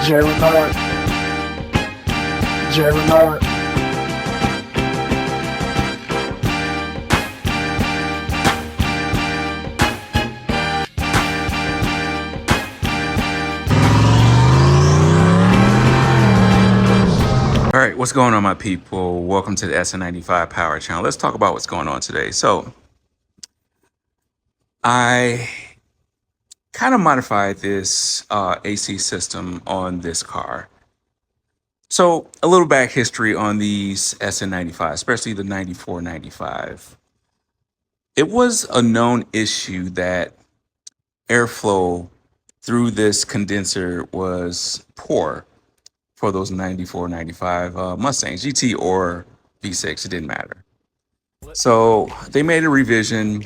Jerry Renard. Jerry Renard. All right, what's going on, my people? Welcome to the SN95 Power Channel. Let's talk about what's going on today. So, I kind of modified this AC system on this car. So, a little back history on these SN95, especially the 9495. It was a known issue that airflow through this condenser was poor for those 94, 95 Mustangs, GT or V6, it didn't matter. So they made a revision,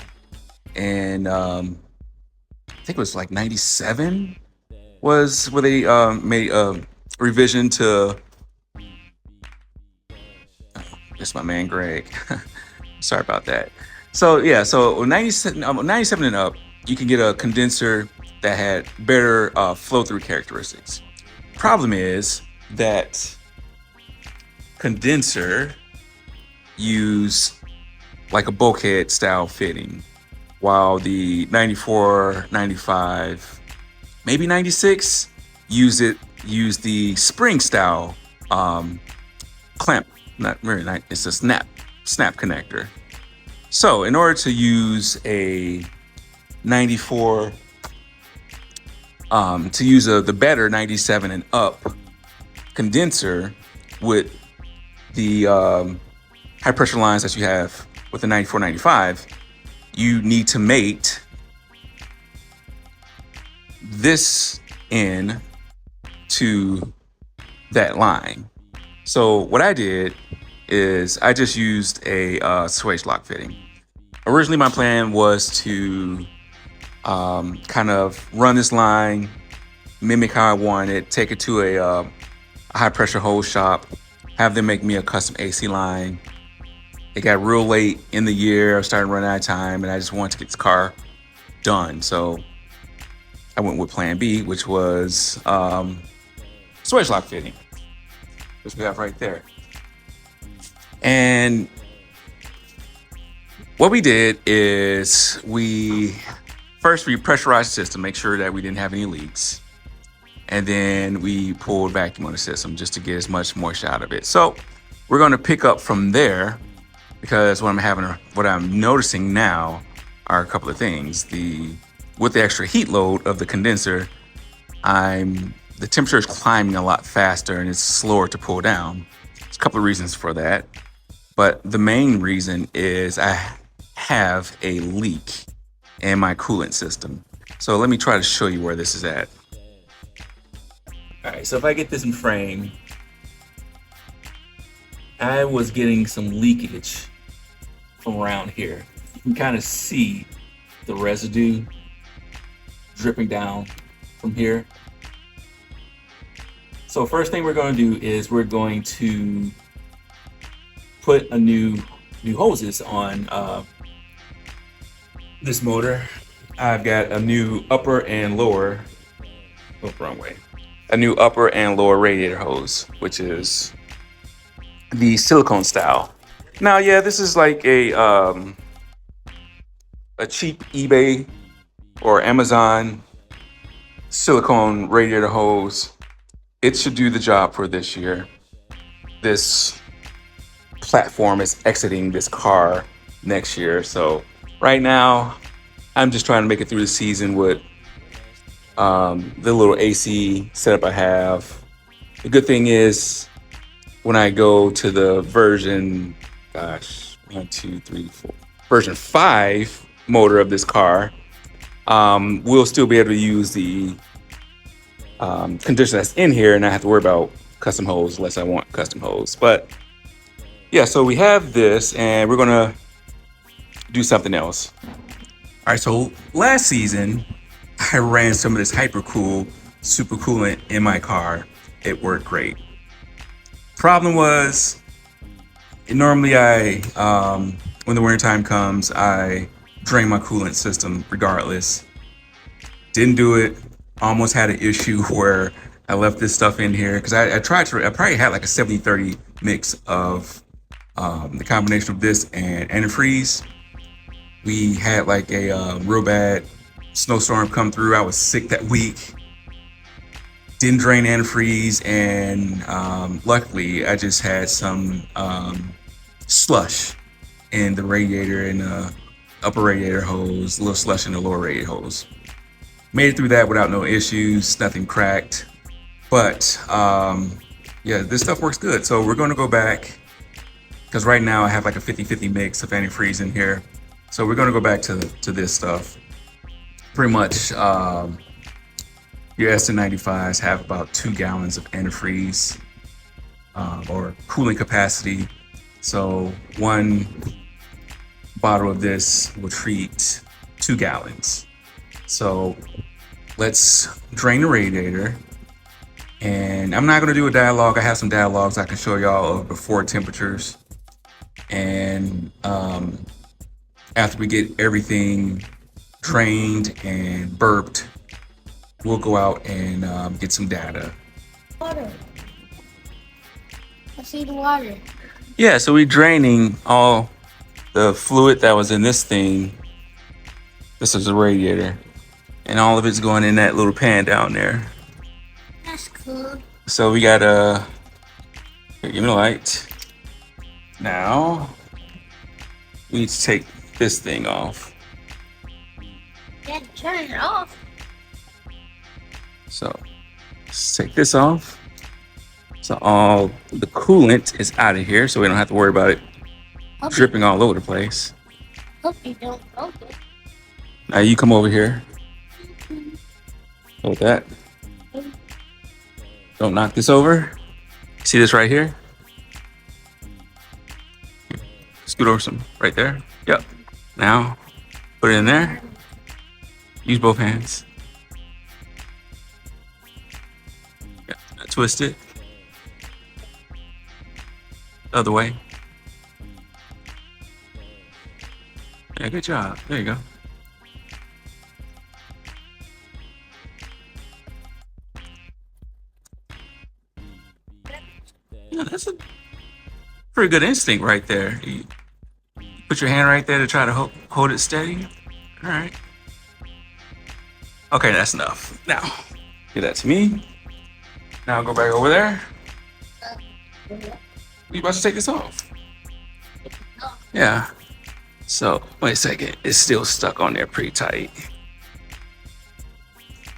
and I think it was like 97 was where they made a revision to, it's my man Greg. Sorry about that. So yeah, so 97 and up, you can get a condenser that had better flow through characteristics. Problem is that condenser use like a bulkhead style fitting, while the 94, 95, maybe 96 use the spring style clamp. Not very nice. It's a snap connector. So in order to use a 94, to use the better 97 and up condenser with the high pressure lines that you have with the 94, 95, you need to mate this in to that line. So what I did is I just used a swage lock fitting. Originally, my plan was to kind of run this line, mimic how I wanted, take it to a high pressure hose shop, have them make me a custom AC line. It got real late in the year. I was starting to run out of time, and I just wanted to get this car done. So I went with plan B, which was swage lock fitting, which we have right there. And what we did is we pressurized the system, make sure that we didn't have any leaks. And then we pulled vacuum on the system just to get as much moisture out of it. So we're going to pick up from there, because what I'm noticing now are a couple of things. With the extra heat load of the condenser, the temperature is climbing a lot faster and it's slower to pull down. There's a couple of reasons for that, but the main reason is I have a leak in my coolant system. So let me try to show you where this is at. All right, so if I get this in frame, I was getting some leakage from around here. You can kind of see the residue dripping down from here. So first thing we're going to do is we're going to put a new hoses on this motor. I've got a new upper and lower, wrong way. A new upper and lower radiator hose, which is the silicone style. Now, yeah, this is like a cheap eBay or Amazon silicone radiator hose. It should do the job for this year. This platform is exiting this car next year. So right now, I'm just trying to make it through the season with the little AC setup I have. The good thing is when I go to the version, version 5 motor of this car, we'll still be able to use the condition that's in here and not have to worry about custom hose unless I want custom hose. But yeah, so we have this and we're gonna do something else. All right, so last season, I ran some of this Hypercool super coolant in my car. It worked great. Problem was, normally when the winter time comes, I drain my coolant system regardless. Didn't do it. Almost had an issue where I left this stuff in here because I probably had like a 70-30 mix of the combination of this and antifreeze. We had like a real bad snowstorm come through. I was sick that week. Didn't drain antifreeze, and luckily I just had some slush in the radiator and upper radiator hose, a little slush in the lower radiator hose. Made it through that without no issues, nothing cracked. But yeah, this stuff works good. So we're going to go back because right now I have like a 50-50 mix of antifreeze in here. So we're going to go back to this stuff. Pretty much your S95s have about 2 gallons of antifreeze or cooling capacity. So 1 bottle of this will treat 2 gallons. So let's drain the radiator. And I'm not going to do a dialogue. I have some dialogues I can show y'all of before temperatures. And after we get everything drained and burped, we'll go out and get some data. Water. I see the water. Yeah, so we're draining all the fluid that was in this thing. This is a radiator. And all of it's going in that little pan down there. That's cool. So we got here, give me the light. Now we need to take this thing off. You had to turn it off. So let's take this off. So all the coolant is out of here, so we don't have to worry about it dripping all over the place. Hope you don't broke it. Now you come over here. Hold that. Don't knock this over. See this right here? Scoot over some right there. Yep. Now put it in there. Use both hands. Yeah, twist it. Other way. Yeah, good job. There you go. Yeah, that's a pretty good instinct right there. You put your hand right there to try to hold it steady. All right. Okay, that's enough. Now, give that to me. Now go back over there. You about to take this off? Yeah. So, wait a second. It's still stuck on there pretty tight.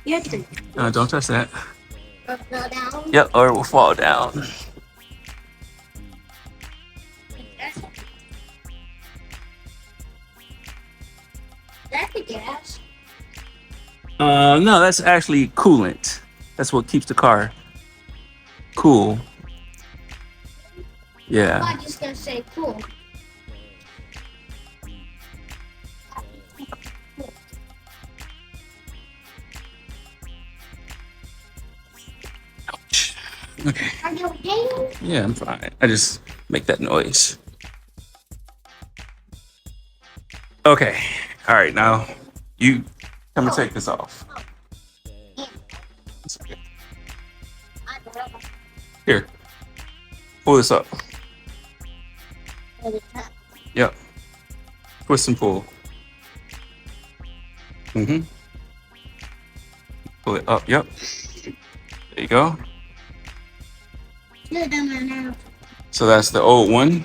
You have to Don't touch that. go down. Yep, or it will fall down. That's the gas. No, that's actually coolant. That's what keeps the car cool. Yeah. I'm just gonna say cool. Ouch. Okay. Are you okay? Yeah, I'm fine. I just make that noise. Okay. All right. Now you come and take this off. It's okay. Here. Pull this up. Yep. Twist and pull. Mm-hmm. Pull it up. Yep. There you go. So that's the old one.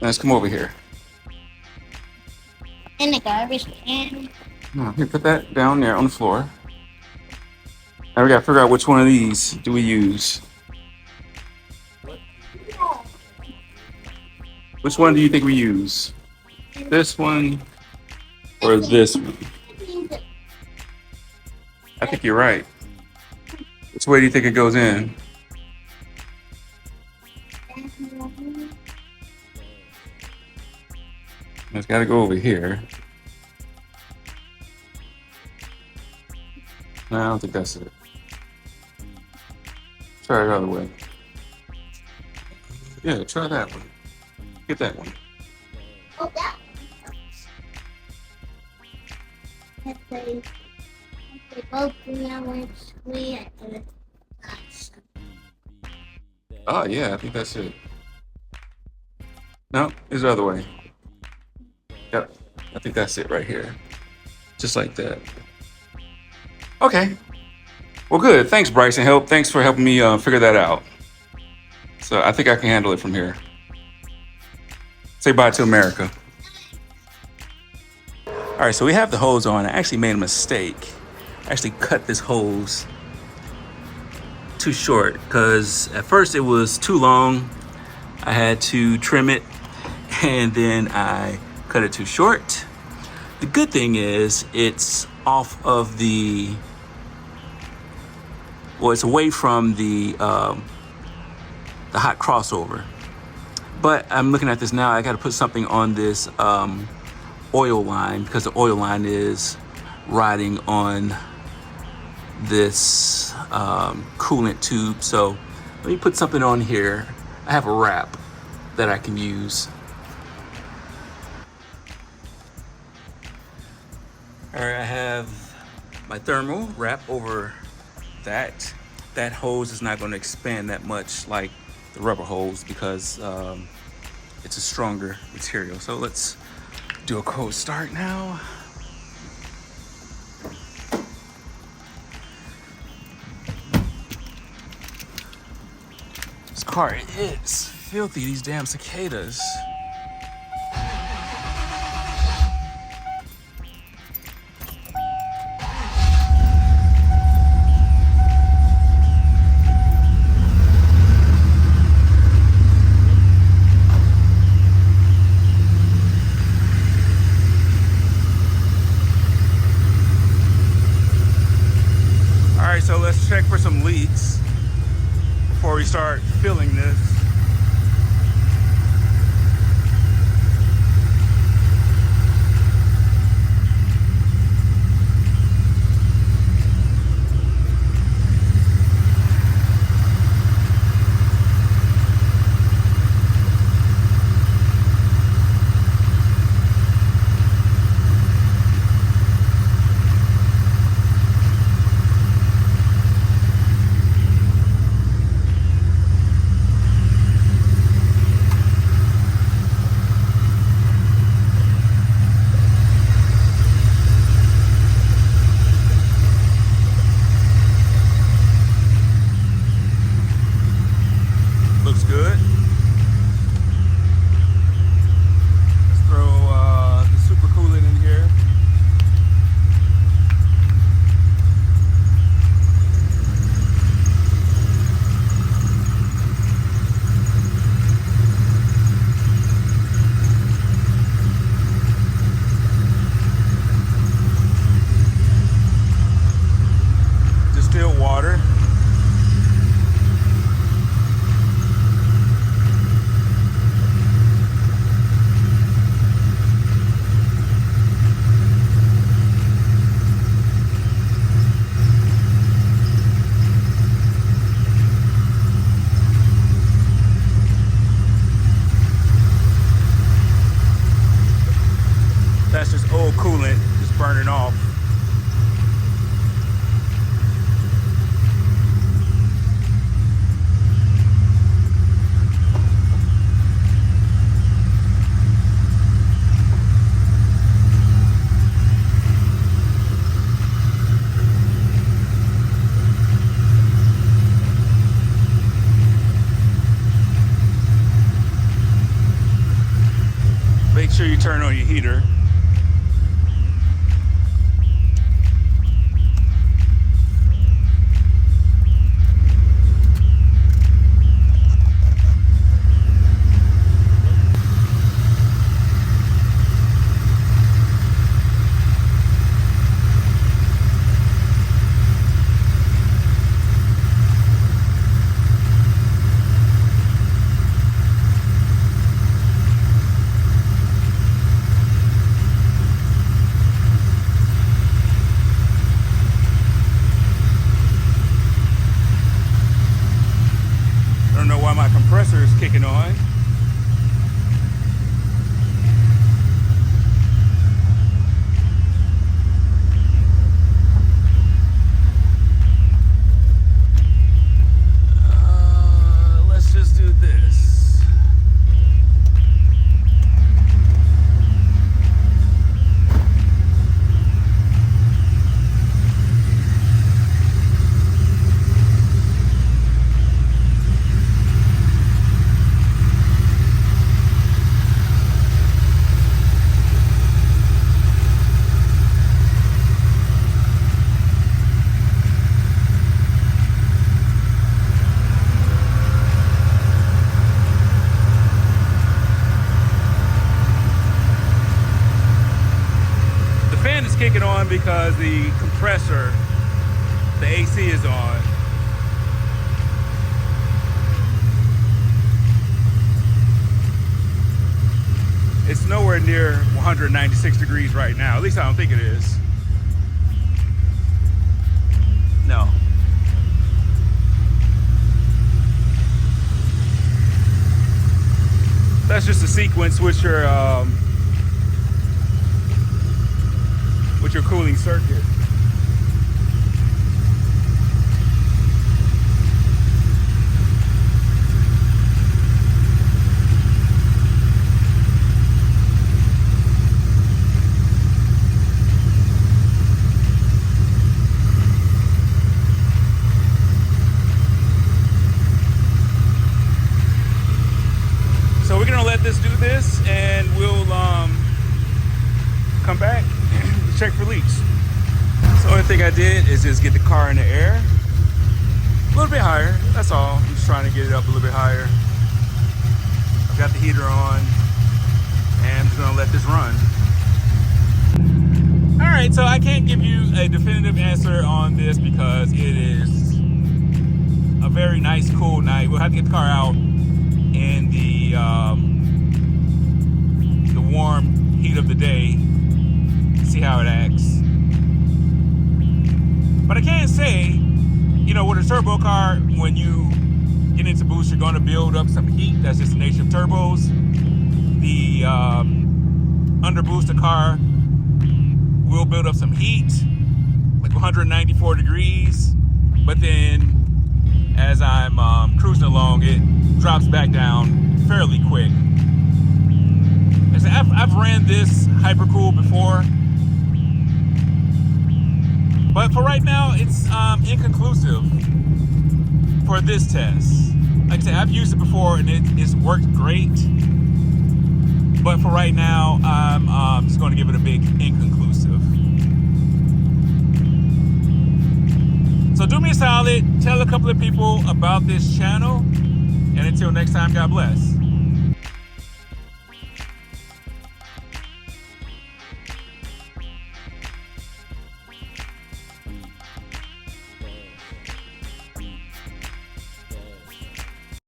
Let's come over here. In the garbage can. No, here, put that down there on the floor. Now we gotta figure out which one of these do we use. Which one do you think we use? This one or this one? I think you're right. Which way do you think it goes in? It's got to go over here. No, I don't think that's it. Try it the other way. Yeah, try that one. Get that one. Oh, that one. They both now we at the last. Oh yeah, I think that's it. No, it's the other way. Yep, I think that's it right here. Just like that. Okay. Well, good. Thanks, Bryson. Thanks for helping me figure that out. So I think I can handle it from here. Say bye to America. All right, so we have the hose on. I actually made a mistake. I actually cut this hose too short because at first it was too long. I had to trim it and then I cut it too short. The good thing is it's off of it's away from the hot crossover. But I'm looking at this now, I gotta put something on this oil line because the oil line is riding on this coolant tube. So let me put something on here. I have a wrap that I can use. All right, I have my thermal wrap over that. That hose is not going to expand that much like the rubber hose because it's a stronger material. So let's do a cold start now. This car is filthy, these damn cicadas. All right, so let's check for some leaks before we start filling this. Looks good. Let's throw the super coolant in here. Distilled water. That's just old coolant just burning off. Make sure you turn on your heater. kick it on because the compressor, the AC is on. It's nowhere near 196 degrees right now. At least I don't think it is. No. That's just a sequence with your cooling circuit. So we're gonna let this do this, and we'll come back and check for leaks. So the only thing I did is just get the car in the air, a little bit higher. That's all. I'm just trying to get it up a little bit higher. I've got the heater on, and I'm just gonna let this run. All right, so I can't give you a definitive answer on this because it is a very nice, cool night. We'll have to get the car out in the warm heat of the day, see how it acts. But I can say, you know, with a turbo car, when you get into boost, you're going to build up some heat. That's just the nature of turbos. The under boost, the car will build up some heat, like 194 degrees. But then, as I'm cruising along, it drops back down fairly quick. I've ran this hypercool before, but for right now it's inconclusive for this test. Like I said, I've used it before and it's worked great, but for right now I'm just going to give it a big inconclusive. So do me a solid, tell a couple of people about this channel, and until next time, God bless.